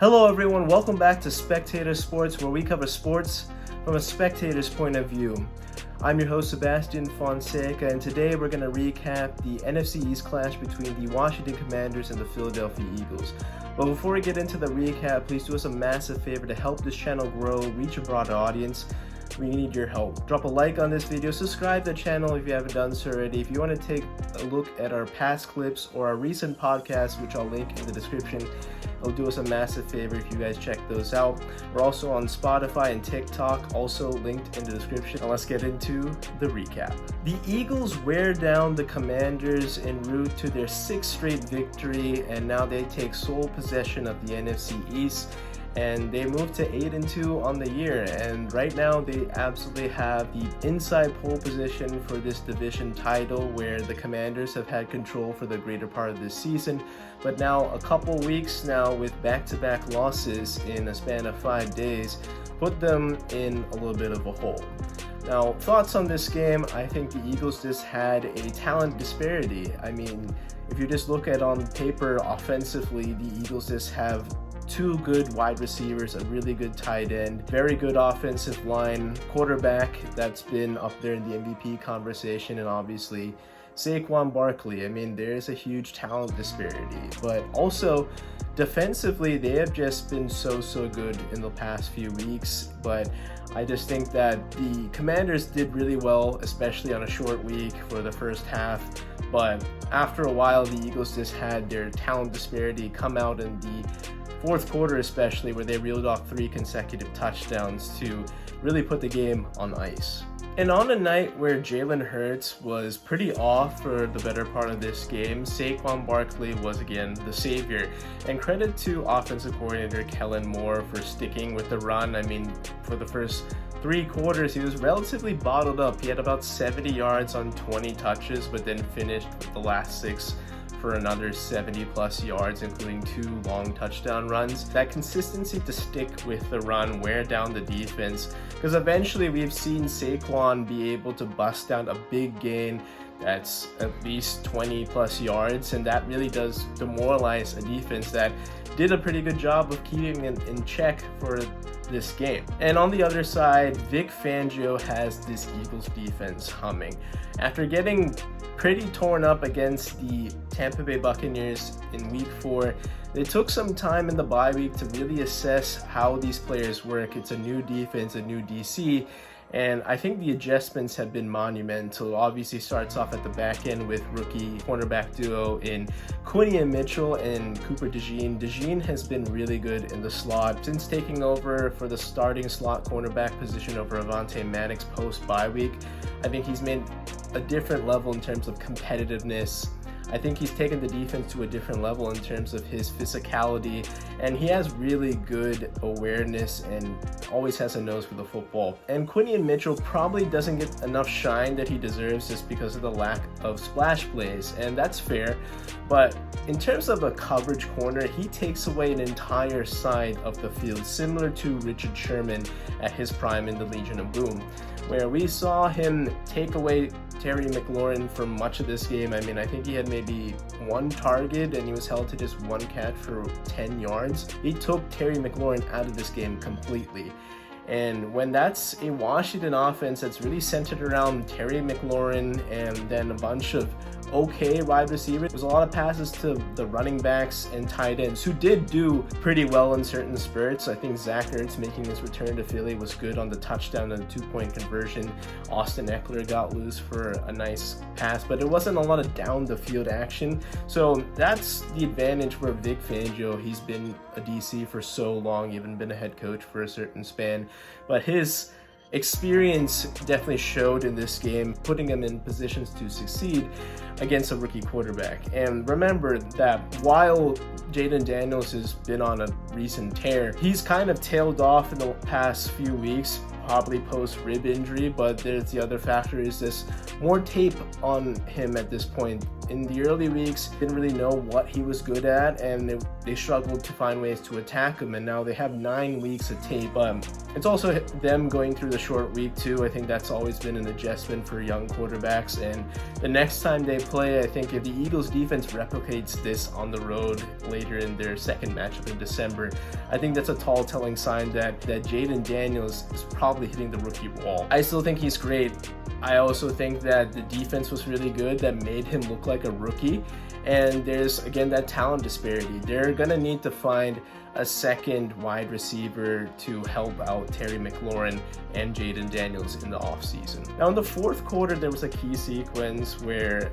Hello everyone, welcome back to Spectator Sports, where we cover sports from a spectator's point of view. I'm your host Sebastian Fonseca, and today we're going to recap the NFC East clash between the Washington Commanders and the Philadelphia Eagles. But before we get into the recap, please do us a massive favor to help this channel grow, reach a broader audience. We need your help. Drop a like on this video, subscribe to the channel if you haven't done so already. If you want to take a look at our past clips or our recent podcasts, which I'll link in the description, it'll do us a massive favor if you guys check those out. We're also on Spotify and TikTok, also linked in the description. Now let's get into the recap. The Eagles wear down the Commanders en route to their 6th straight victory, and now they take sole possession of the NFC East. And they moved to 8-2 on the year, and right now they absolutely have the inside pole position for this division title, where the Commanders have had control for the greater part of this season. But now a couple weeks now with back-to-back losses in a span of 5 days put them in a little bit of a hole. Now, thoughts on this game? I think the Eagles just had a talent disparity. I mean, if you just look at on paper offensively, the Eagles just have 2 good wide receivers, a really good tight end, very good offensive line, quarterback that's been up there in the MVP conversation, and obviously Saquon Barkley. I mean, there's a huge talent disparity, but also defensively, they have just been so good in the past few weeks. But I just think that the Commanders did really well, especially on a short week for the first half. But after a while, the Eagles just had their talent disparity come out in the fourth quarter, especially, where they reeled off 3 consecutive touchdowns to really put the game on ice. And on a night where Jalen Hurts was pretty off for the better part of this game, Saquon Barkley was again the savior. And credit to offensive coordinator Kellen Moore for sticking with the run. I mean, for the first 3 quarters, he was relatively bottled up. He had about 70 yards on 20 touches, but then finished with the last 6 for another 70 plus yards, including 2 long touchdown runs. That consistency to stick with the run, wear down the defense, because eventually we've seen Saquon be able to bust down a big gain that's at least 20 plus yards, and that really does demoralize a defense that did a pretty good job of keeping it in check for this game. And on the other side, Vic Fangio has this Eagles defense humming. After getting pretty torn up against the Tampa Bay Buccaneers in week 4, they took some time in the bye week to really assess how these players work. It's a new defense, a new DC, and I think the adjustments have been monumental. Obviously starts off at the back end with rookie cornerback duo in Quinion Mitchell and Cooper DeJean. DeJean has been really good in the slot since taking over for the starting slot cornerback position over Avonte Maddox post bye week. I think he's made a different level in terms of competitiveness. I think he's taken the defense to a different level in terms of his physicality, and he has really good awareness and always has a nose for the football. And Quinion Mitchell probably doesn't get enough shine that he deserves just because of the lack of splash plays, and that's fair. But in terms of a coverage corner, he takes away an entire side of the field, similar to Richard Sherman at his prime in the Legion of Boom, where we saw him take away Terry McLaurin for much of this game. I mean, I think he had maybe 1 target and he was held to just 1 catch for 10 yards. He took Terry McLaurin out of this game completely. And when that's a Washington offense that's really centered around Terry McLaurin and then a bunch of okay wide receivers, there's a lot of passes to the running backs and tight ends who did do pretty well in certain spurts. I think Zach Ertz making his return to Philly was good on the touchdown and the 2-point conversion. Austin Eckler got loose for a nice pass, but it wasn't a lot of down the field action. So that's the advantage for Vic Fangio. He's been a DC for so long, even been a head coach for a certain span, but his experience definitely showed in this game, putting him in positions to succeed against a rookie quarterback. And remember that while Jayden Daniels has been on a recent tear, he's kind of tailed off in the past few weeks, probably post rib injury, but there's the other factor is this more tape on him at this point. In the early weeks, didn't really know what he was good at, and they struggled to find ways to attack him, and now they have 9 weeks of tape. It's also them going through the short week too. I think that's always been an adjustment for young quarterbacks, and the next time they play, I think if the Eagles defense replicates this on the road later in their second matchup in December, I think that's a tall telling sign that Jayden Daniels is probably hitting the rookie wall. I still think he's great. I also think that the defense was really good that made him look like a rookie. And there's, again, that talent disparity. They're going to need to find a second wide receiver to help out Terry McLaurin and Jayden Daniels in the offseason. Now, in the fourth quarter, there was a key sequence where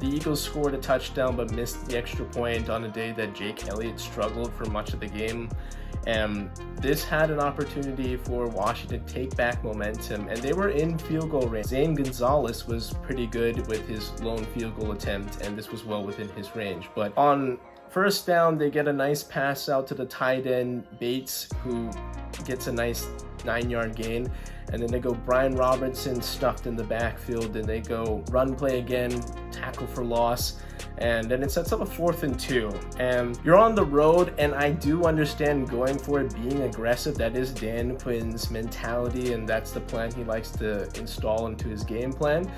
the Eagles scored a touchdown but missed the extra point on a day that Jake Elliott struggled for much of the game. And this had an opportunity for Washington to take back momentum, and they were in field goal range. Zane Gonzalez was pretty good with his lone field goal attempt, and this was well within his range. But on first down, they get a nice pass out to the tight end, Bates, who gets a nice 9-yard gain. And then they go Brian Robinson stuffed in the backfield, and they go run play again, tackle for loss. And then it sets up a 4th and 2. And you're on the road, and I do understand going for it, being aggressive. That is Dan Quinn's mentality, and that's the plan he likes to install into his game plan.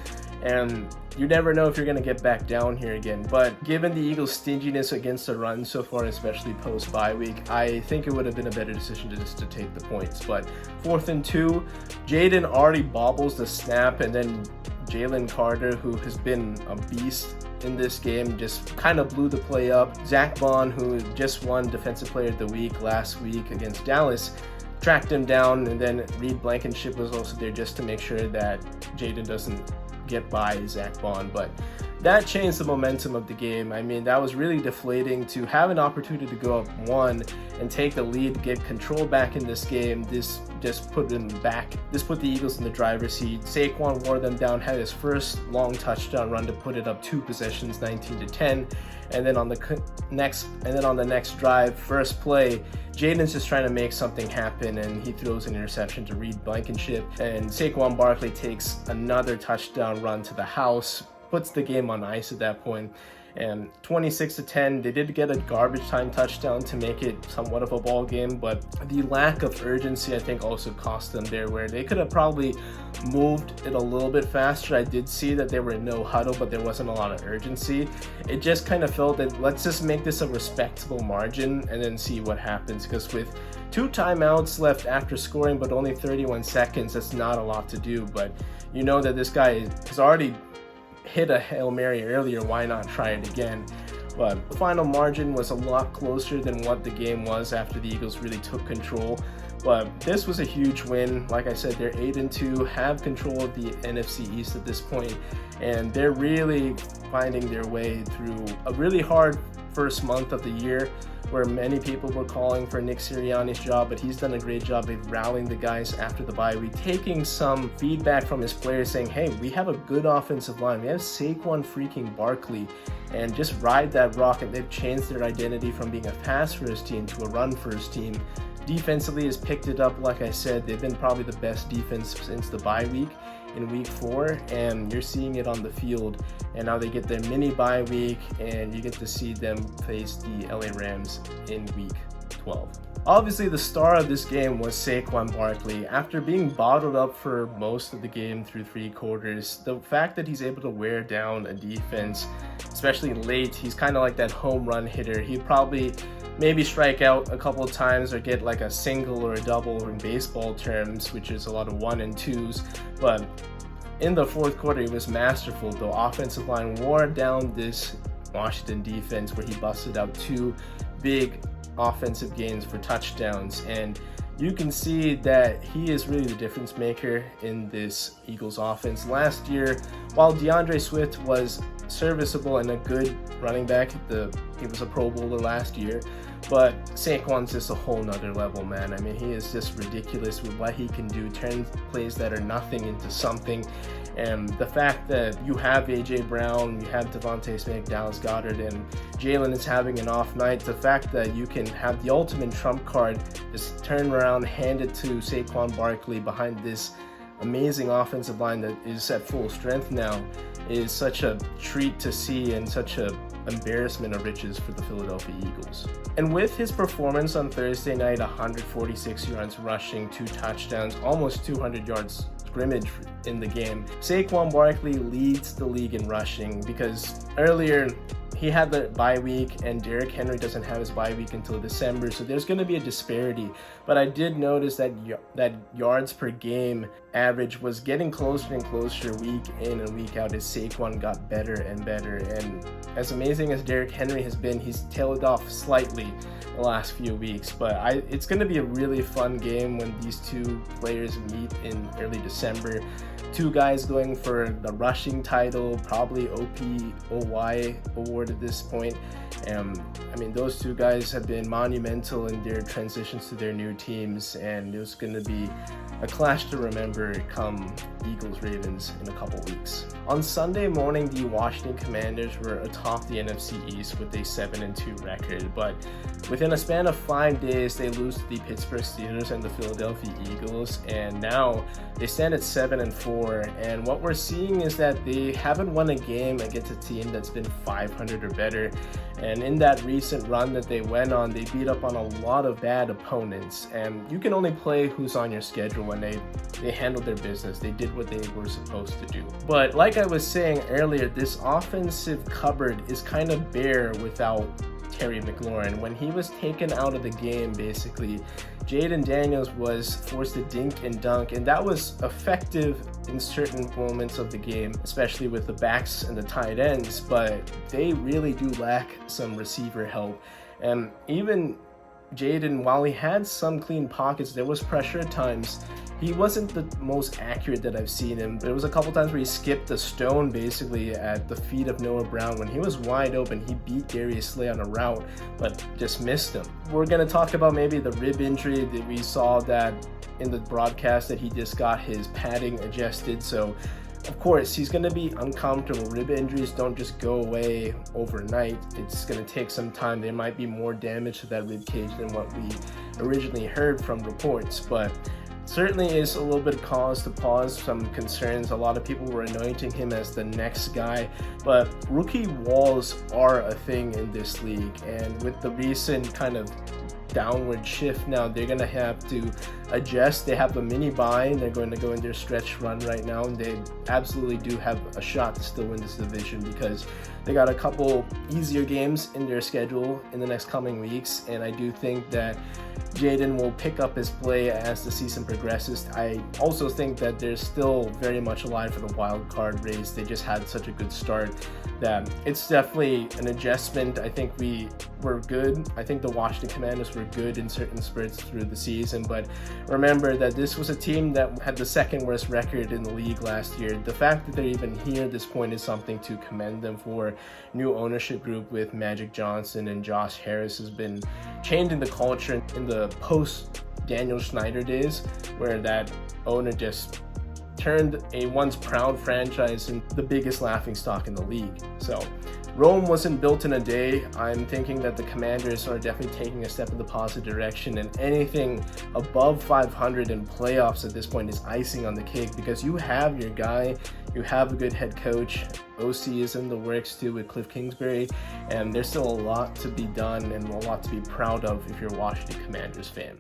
And you never know if you're going to get back down here again. But given the Eagles' stinginess against the run so far, especially post-bye week, I think it would have been a better decision to take the points. But 4th and 2, Jayden already bobbles the snap, and then Jalen Carter, who has been a beast in this game, just kind of blew the play up. Zach Bond, who just won Defensive Player of the Week last week against Dallas, tracked him down, and then Reed Blankenship was also there just to make sure that Jayden doesn't get by Zach Bond. But that changed the momentum of the game. I mean, that was really deflating to have an opportunity to go up 1 and take the lead, get control back in this game. This just put them back. This put the Eagles in the driver's seat. Saquon wore them down, had his first long touchdown run to put it up 2 possessions, 19-10. And then on the next drive, first play, Jayden's just trying to make something happen, and he throws an interception to Reed Blankenship. And Saquon Barkley takes another touchdown run to the house, puts the game on ice at that point. And 26-10, they did get a garbage time touchdown to make it somewhat of a ball game, but the lack of urgency, I think, also cost them there, where they could have probably moved it a little bit faster. I did see that they were in no huddle, but there wasn't a lot of urgency. It just kind of felt that let's just make this a respectable margin and then see what happens, because with 2 timeouts left after scoring, but only 31 seconds, that's not a lot to do. But you know that this guy has already hit a Hail Mary earlier, why not try it again? But the final margin was a lot closer than what the game was after the Eagles really took control. But this was a huge win. Like I said, they're 8-2, have control of the NFC East at this point, and they're really finding their way through a really hard first month of the year, where many people were calling for Nick Sirianni's job, but he's done a great job of rallying the guys after the bye week, taking some feedback from his players saying, hey, we have a good offensive line. We have Saquon freaking Barkley, and just ride that rocket. They've changed their identity from being a pass-first team to a run-first team. Defensively has picked it up. Like I said, they've been probably the best defense since the bye week in week 4, and you're seeing it on the field. And now they get their mini bye week, and you get to see them face the LA Rams in week 12. Obviously, the star of this game was Saquon Barkley. After being bottled up for most of the game through 3 quarters, the fact that he's able to wear down a defense, especially late, he's kind of like that home run hitter. He'd probably maybe strike out a couple of times or get like a single or a double in baseball terms, which is a lot of 1 and 2s. But in the fourth quarter, he was masterful. The offensive line wore down this Washington defense, where he busted out 2 big offensive gains for touchdowns. And you can see that he is really the difference maker in this Eagles offense. Last year, while DeAndre Swift was serviceable and a good running back, he was a Pro Bowler last year, but Saquon's just a whole nother level, man. I mean, he is just ridiculous with what he can do, turn plays that are nothing into something. And the fact that you have A.J. Brown, you have Devontae Smith, Dallas Goedert, and Jalen is having an off night, the fact that you can have the ultimate trump card, just turn around, hand it to Saquon Barkley behind this amazing offensive line that is at full strength now, is such a treat to see, and such a embarrassment of riches for the Philadelphia Eagles. And with his performance on Thursday night, 146 yards rushing, 2 touchdowns, almost 200 yards scrimmage in the game, Saquon Barkley leads the league in rushing, because earlier he had the bye week and Derrick Henry doesn't have his bye week until December, so there's going to be a disparity. But I did notice that yards per game average was getting closer and closer week in and week out as Saquon got better and better. And as amazing as Derrick Henry has been, he's tailed off slightly the last few weeks. But it's going to be a really fun game when these two players meet in early December. Two guys going for the rushing title, probably OPOY award at this point. I mean, those two guys have been monumental in their transitions to their new teams, and it's going to be a clash to remember come Eagles-Ravens in a couple weeks. On Sunday morning, the Washington Commanders were atop the NFC East with a 7-2 record, but within a span of 5 days, they lose to the Pittsburgh Steelers and the Philadelphia Eagles, and now they stand at 7-4. And what we're seeing is that they haven't won a game against a team that's been 500 or better. And in that recent run that they went on, they beat up on a lot of bad opponents. And you can only play who's on your schedule when they handled their business. They did what they were supposed to do. But like I was saying earlier, this offensive cupboard is kind of bare without Terry McLaurin. When he was taken out of the game, basically, Jayden Daniels was forced to dink and dunk, and that was effective in certain moments of the game, especially with the backs and the tight ends, but they really do lack some receiver help. And even Jayden, while he had some clean pockets, there was pressure at times. He wasn't the most accurate that I've seen him. There was a couple times where he skipped a stone basically at the feet of Noah Brown. When he was wide open, he beat Darius Slay on a route, but just missed him. We're going to talk about maybe the rib injury that we saw that in the broadcast, that he just got his padding adjusted. So of course, he's going to be uncomfortable. Rib injuries don't just go away overnight. It's going to take some time. There might be more damage to that rib cage than what we originally heard from reports, but certainly is a little bit of cause to pause, some concerns. A lot of people were anointing him as the next guy, but rookie walls are a thing in this league, and with the recent kind of downward shift now, they're going to have to adjust. They have the mini bye, they're going to go in their stretch run right now, and they absolutely do have a shot to still win this division because they got a couple easier games in their schedule in the next coming weeks, and I do think that Jayden will pick up his play as the season progresses. I also think that they're still very much alive for the wild card race. They just had such a good start that it's definitely an adjustment. I think we were good. I think the Washington Commanders were good in certain spurts through the season, but remember that this was a team that had the second worst record in the league last year. The fact that they're even here at this point is something to commend them for. New ownership group with Magic Johnson and Josh Harris has been changing the culture in the post Daniel Snyder days, where that owner just turned a once proud franchise into the biggest laughingstock in the league. So Rome wasn't built in a day. I'm thinking that the Commanders are definitely taking a step in the positive direction, and anything above 500 in playoffs at this point is icing on the cake, because you have your guy, you have a good head coach. OC is in the works too with Cliff Kingsbury, and there's still a lot to be done and a lot to be proud of if you're a Washington Commanders fan.